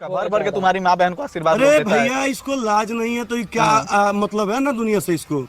भर भर के तुम्हारी माँ बहन को आशीर्वाद अरे देता है। भैया इसको लाज नहीं है तो ये क्या मतलब है ना दुनिया से, इसको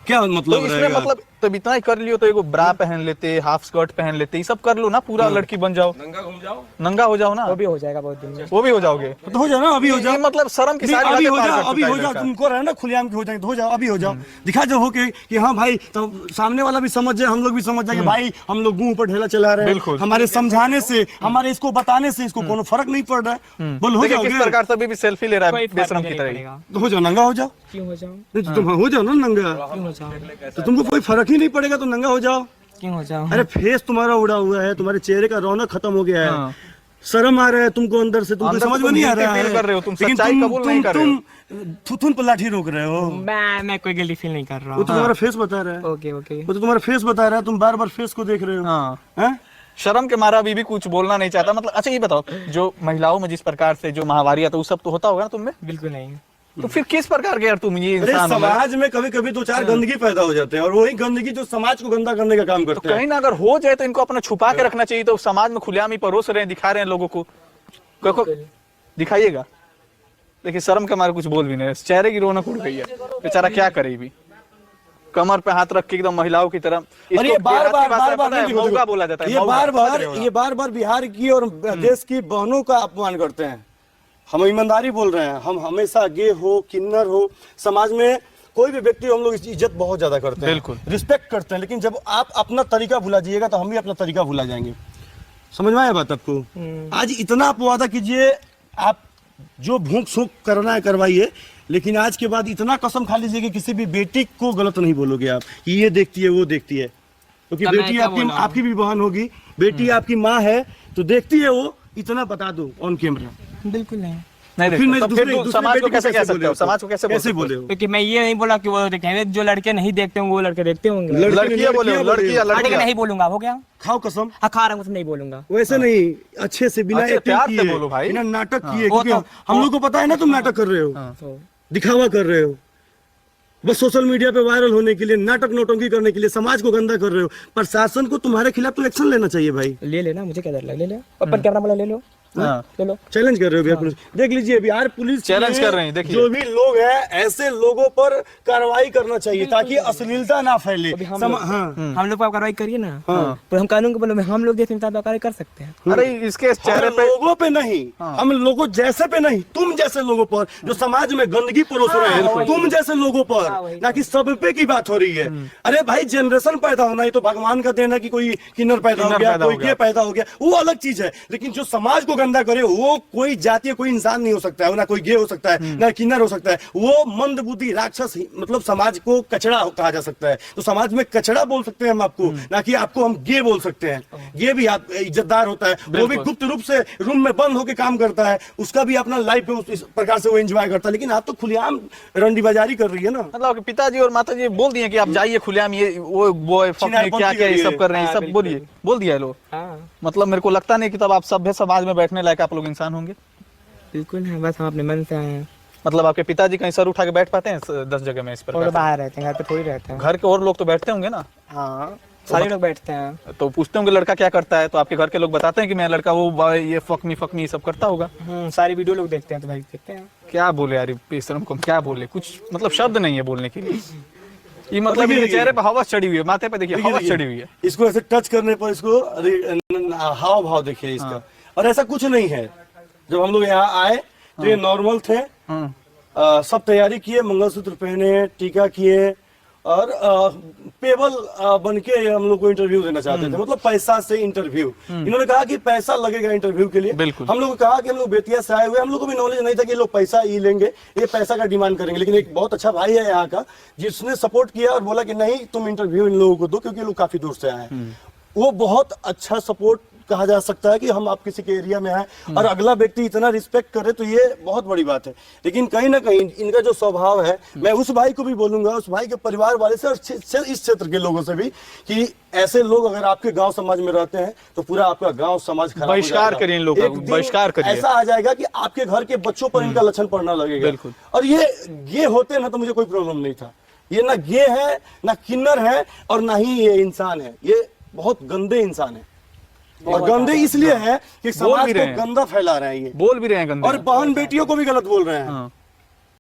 क्या मतलब तो इसमें रहेगा? मतलब तब इतना ही कर लियो तो एगो ब्रा पहन लेते, हाफ स्कर्ट पहन लेते, ये सब कर लो ना, पूरा लड़की बन जाओ, नंगा घूम जाओ, नंगा हो जाओ ना, वो भी हो जाएगा बहुत दिन में। वो भी हो जाओगे। तो हो जाओ ना, अभी हो जाओ। ये मतलब शर्म की नहीं, सारी अभी बातें हो पार जाओ, कर अभी चुका हो है जाओ, लड़का। तुमको रहे ना खुलेआम के हो जाएंगे तो हो जाओ, अभी हो जाओ, दिखा जो कि हाँ भाई, तो सामने वाला भी समझ जाए, हम लोग भी समझ जाए कि भाई हम लोग मुंह पर ढेला चला रहे हैं, बिल्कुल। हमारे समझाने से, हमारे इसको बताने से इसको कोनो फर्क नहीं पड़ रहा है। बोल हो देखिए किस जाओगे प्रकार से अभी भी सेल्फी ले रहा कोई है फर्क बेशरम नहीं की तरह। पड़ेगा। तो हो जाओ, नंगा हो जाओ। क्यों हो जाऊं? नहीं तो तुम हो जाओ ना नंगा, क्यों हो जाऊं? तो तुमको कोई फर्क ही नहीं पड़ेगा तो नंगा हो जाओ। क्यों हो जाऊं? अरे फेस तुम्हारा उड़ा हुआ है, तुम्हारे चेहरे का रौनक खत्म हो गया है, हाँ। शर्म आ रहा है तुमको अंदर से, तुमको अंदर से समझ में तुम नहीं आ guilty रहा feel है, कर रहे हो, तुम लेकिन सच्चाई कबूल नहीं कर रहे हो। तुम थुथुन पर लाठी रोक रहे हो। मैं कोई गिल्टी फील नहीं कर रहा वो तो हूँ। तुम्हारा फेस बता रहा है, ओके ओके। वो तो तुम्हारा फेस बता रहा है, तुम बार बार फेस को देख रहे हो। हाँ, हैं? शर्म के मारा अभी भी कुछ बोलना नहीं चाहता। मतलब अच्छा ये बताओ, जो महिलाओं में जिस प्रकार से जो महावारी आता है वो सब तो होता होगा ना तुमने, बिल्कुल नहीं। तो फिर किस प्रकार के यार तुम ये अरे इंसान हो? समाज में कभी कभी दो चार गंदगी पैदा हो जाते हैं और वही गंदगी जो समाज को गंदा करने का काम तो करते हैं। कहीं ना अगर हो जाए तो इनको अपना छुपा के रखना चाहिए। तो समाज में खुलेआम ही परोस रहे हैं, दिखा रहे हैं लोगों को, दिखाइएगा। देखिए शर्म के मारे कुछ बोल भी नहीं, चेहरे की रौनक उड़ गई है, बेचारा क्या करे भी। कमर पे हाथ रख के एकदम महिलाओं की तरह। और ये बार बार मौका बोला जाता है, ये मौका। बार बार बिहार की और देश की बहनों का अपमान करते हैं। हम ईमानदारी बोल रहे हैं, हम हमेशा गे हो किन्नर हो, समाज में कोई भी व्यक्ति हम लोग इज्जत बहुत ज्यादा करते हैं, बिल्कुल रिस्पेक्ट करते हैं, लेकिन जब आप अपना तरीका भुला जाइएगा तो हम भी अपना तरीका भुला जाएंगे। समझ में आया बात आपको? आज इतना आप वादा कीजिए, आप जो भूख सूख करना है करवाइए, लेकिन आज के बाद इतना कसम खा लीजिए कि किसी भी बेटी को गलत नहीं बोलोगे आप कि ये देखती है वो देखती है, क्योंकि तब मैं बेटी क्या आपकी भी बहन होगी, बेटी आपकी माँ है तो देखती है वो, इतना बता दो ऑन कैमरा। बिल्कुल नहीं, नहीं फिर देखो, मैं तो फिर दूसरे समाज को बेटी कैसे कह सकते बोले हो? समाज को कैसे बोले हो? क्योंकि मैं ये नहीं बोला कि वो देखते हैं, जो लड़के नहीं देखते होंगे वो लड़के देखते होंगे। लड़कियां बोले हो, लड़कियां हाँ, ठीक है, लड़कियां नहीं बोलूंगा, हो गया। खाओ कसम, हाँ खा रहा हूँ, नहीं बोलूंगा। वैसे नहीं, अच्छे से बिना अच्छे एक्टिंग प्यार से किए, बोलो भाई। बिना नाटक किए, वो क्योंकि तो- हम लोग को पता है ना तुम नाटक कर रहे हो, तो दिखावा कर रहे हो, बस सोशल मीडिया पे वायरल होने के लिए, नाटक नौटंकी करने के लिए समाज को गंदा कर रहे हो। प्रशासन को तुम्हारे खिलाफ तो एक्शन लेना चाहिए भाई। ले लेना, मुझे क्या डर लग, ले लो अपन कैमरा वाला, ले लो, हाँ। ले लो। चैलेंज कर रहे हो बिहार पुलिस, देख लीजिए बिहार पुलिस चैलेंज में कर रहे हैं, देखिए। जो भी लोग हैं ऐसे लोगों पर कार्रवाई करना चाहिए ताकि अश्लीलता ना फैले। हाँ हम लोग पर कार्रवाई करिए ना, तो हम कानून के बल में हम लोग जैसे इंसान पर कार्रवाई कर सकते हैं। अरे इसके चेहरे हम पे लोगों पे नहीं, हम लोगों जैसे पे नहीं, तुम जैसे लोगों पर जो समाज में गंदगी परोस रहे हैं, तुम जैसे लोगों पर, ना कि सब पे की बात हो रही है। अरे भाई जनरेशन पैदा होना ही तो भगवान का देना कि कोई किन्नर पैदा हो गया, कोई गे पैदा हो गया, वो अलग चीज है, लेकिन जो समाज को गंदा करे वो कोई जातीय कोई इंसान नहीं हो सकता है, ना कोई गे हो सकता है, ना किन्नर हो सकता है, वो मंद बुद्धि राक्षस मतलब समाज को कचड़ा कहा जा सकता है। तो समाज में कचड़ा बोल सकते हैं हम आपको, ना कि आपको हम गे बोल सकते हैं। गे भी इज्जतदार होता है, वो भी गुप्त रूप से रूम में बंद होकर काम करता है, उसका भी अपना लाइफ है, इस प्रकार से वो एंजॉय करता है। लेकिन आप तो खुलेआम रंडीबाजारी कर रही है ना। मतलब पिताजी और माताजी बोल दिए कि आप जाइए खुलेआम, ये वो बॉय क्या क्या ये सब कर रहे हैं, सब बोलिए, बोल दिया है लोग। मतलब मेरे को लगता नहीं कि तब आप सभ्य समाज में बैठने लायक आप लोग इंसान होंगे। बिल्कुल है, बस हम अपने मन से आए हैं। मतलब आपके पिताजी कहीं सर उठा के बैठ पाते हैं 10 जगह में इस और प्रकार? बाहर रहते हैं, घर पे थोड़ी रहते हैं। घर के और लोग तो बैठते होंगे ना? हाँ, सारे लोग बैठते हैं। तो पूछते होंगे लड़का क्या करता है, तो आपके घर के लोग बताते हैं कि मैं लड़का वो ये फकमी ये सब करता होगा। सारी वीडियो लोग देखते हैं तो भाई देखते हैं। क्या बोले यार बेशरम को, क्या बोले, कुछ मतलब शब्द नहीं है बोलने के लिए। ये मतलब इनके चेहरे पे हवा चढ़ी हुई है, माथे पे देखिए हवा चढ़ी हुई है। इसको ऐसे टच करने पर इसको हाव भाव देखिए इसका, और ऐसा कुछ नहीं है। जब हम लोग यहाँ आए तो ये नॉर्मल थे, सब तैयारी किए, मंगलसूत्र पहने, टीका किए, और पेबल बन के हम लोग को इंटरव्यू देना चाहते थे, मतलब पैसा से इंटरव्यू। इन्होंने कहा कि पैसा लगेगा इंटरव्यू के लिए। हम लोग को कहा कि हम लोग बेतिया से आए हुए, हम लोग को भी नॉलेज नहीं था कि लोग पैसा ही लेंगे, ये पैसा का डिमांड करेंगे। लेकिन एक बहुत अच्छा भाई है यहाँ का जिसने सपोर्ट किया और बोला कि नहीं तुम इंटरव्यू इन लोगों को दो, क्योंकि लोग काफी दूर से आए हैं। वो बहुत अच्छा सपोर्ट कहा जा सकता है कि हम आप किसी के एरिया में आए और अगला व्यक्ति इतना रिस्पेक्ट करे, तो ये बहुत बड़ी बात है। लेकिन कहीं ना कहीं इनका जो स्वभाव है, मैं उस भाई को भी बोलूंगा, उस भाई के परिवार वाले से और इस क्षेत्र के लोगों से भी, कि ऐसे लोग अगर आपके गांव समाज में रहते हैं तो पूरा आपका गांव समाज खराब हो जाएगा। बहिष्कार करिए इन लोगों का, बहिष्कार करिए। ऐसा आ जाएगा कि आपके घर के बच्चों पर इनका लक्षण पड़ना लगेगा। और ये होते ना तो मुझे कोई प्रॉब्लम नहीं था। ये ना गे है, ना किन्नर है, और ना ही ये इंसान है, ये बहुत गंदे इंसान है। और गंदे इसलिए है कि समाज भी को रहे हैं। गंदा फैला रहे हैं ये, बोल भी रहे हैं गंदे। और बहन बेटियों को भी गलत बोल रहे हैं। हाँ।